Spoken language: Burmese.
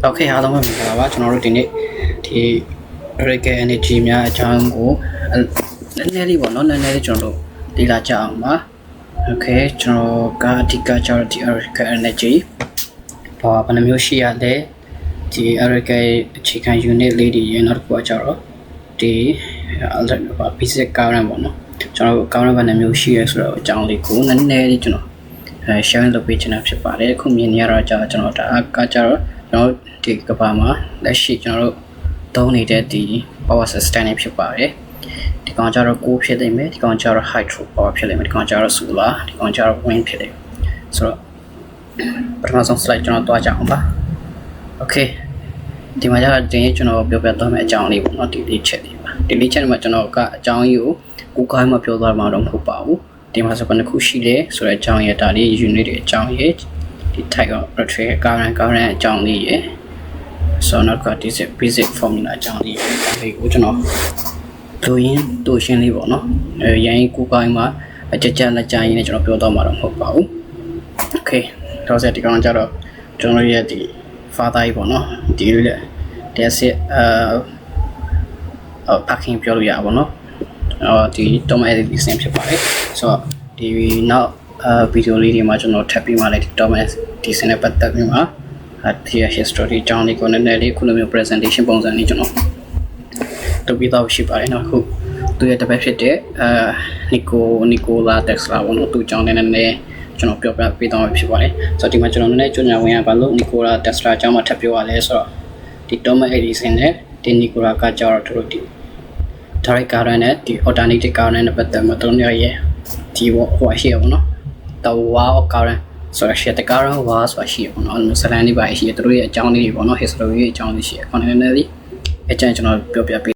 Okay အားလုံးပဲမင်္ဂလာပါကျွန်တော်တို့ဒီနေ့ဒီ Radical Energy များအကြောင်းကိုနည်းနည်းလေးပေါ့နော်နည်းနည်းလေးကျွန်တော်တို့လေ့လာကြအောင်ပါ Okay ကျွန်တော်ကအဓိကကျတော့ဒီ Radical Energy ဘာမှမမျိုးရှိရတဲ့ဒီ Radical အခြေခံ unit လေးတွေရဲ့နောက်တစ်ခုကကျတော့ဒီ basic current ပေါ့နော်ကျွန်တော်တို့ current ဘာမျိုးရှိရဆိုတော့အကြောင်းလေးကိုနည်းနည်းလေးကျွန်တော်share လုပ်ပေးချင်တာဖြစ်ပါတယ်အခုမြင်နေရတော့ကျွန်တော်ဒါကကျတော့ကျွန်တော်ဒီကဘာမှာလက်ရှိကျွန်တော်တို့သုံးနေတဲ့ဒီ power system တွေဖြစ်ပါတယ်ဒီကောင်ကျတော့ကိုဖြစ်နေမယ်ဒီကောင်ကျတော့ hydro power ဖြစ်နေမယ်ဒီကောင်ကျတော့ solar ဒီကောင်ကျတော့ wind ဖြစ်နေဆိုတော့ပထမဆုံး slide ကျွန်တော်တွားကြအောင်ပါ okay ဒီမှာကျတော့ဒီကျွန်တော်ပြောပြသွားမယ့်အကြောင်းလေးပေါ့နော်ဒီလေးချက်လေးပါဒီလေးချက်မှာကျွန်တော်ကအကြောင်းကြီးကိုကိုယ်ကိုယ်မှပြောသွားမှာတော့မဟုတ်ပါဘူးဒီမှာဆိုဘယ်နှခုရှိလဲဆိုတဲ့အကြောင်းရတာလေး unit တွေအကြောင်းရဲ့ဒီ type of electric current အကြောင်းလေးရဲ့ဆိုတော့ကဒီ basic formula အကြောင်းလေးရဲ့ကိုကျွန်တော်လိုရင်းတူရှင်းလေးပေါ့နော်ရိုင်းကိုကိုင်းမှာအကြကြလက်ကြရင်းနဲ့ကျွန်တော်ပြောတော့မှာတော့မဟုတ်ပါဘူး okay တော့ဆက်ဒီကောင်ကျတော့ကျွန်တော်ရဲ့ဒီ father ကြီးပေါ့နော်ဒီလိုလေတက်စစ်parking ပြောလို့ရပါဘောနော်ဒီ Tom Edit စင်ဖြစ်ပါတယ်ဆိုတော့ဒီနောက်ဗီဒီယိုလေးတွေမှာကျွန်တော်ထပ်ပြီးမှလည်းဒီ Tom Edit စင်နဲ့ပတ်သက်ပြီးမှဒီ history အကြောင်းလေးကိုနည်းနည်းလေးခုလိုမျိုး presentation ပုံစံလေးကျွန်တော်လုပ်ပြီးတော့ရှိပါတယ်နော်အခုသူရဲ့တပည့်ဖြစ်တဲ့နီကိုလာတက်စလာဘောနော်သူအကြောင်းနည်းနည်းကျွန်တော်ပြောပြပေးတော့ဖြစ်ပါတယ်ဆိုတော့ဒီမှာကျွန်တော်နည်းနည်းကြညာဝင်ရပါလို့နီကိုလာတက်စလာအကြောင်းမှာထပ်ပြောရလဲဆိုတော့ဒီ Tom Edit စင်နဲ့ဒီနီကိုလာကကြောက်တော့သူတို့ဒီdirect current နဲ့ဒီ alternating current နဲ့ပတ်သက်မှာတို့ရဲ့ဒီဟိုရှိရပါတော့။ the wall of current ဆိုတော့ရှိတဲ့ current wall ဆိုတာရှိရပါတော့။ဆလန်လေးပါရှိရတို့ရဲ့အကြောင်းလေးတွေပေါ့နော် history ရဲ့အကြောင်းလေးရှိရ။ ခေါင်းနည်းနည်းလေးအကျဉ်းကျွန်တော်ပြောပြပေး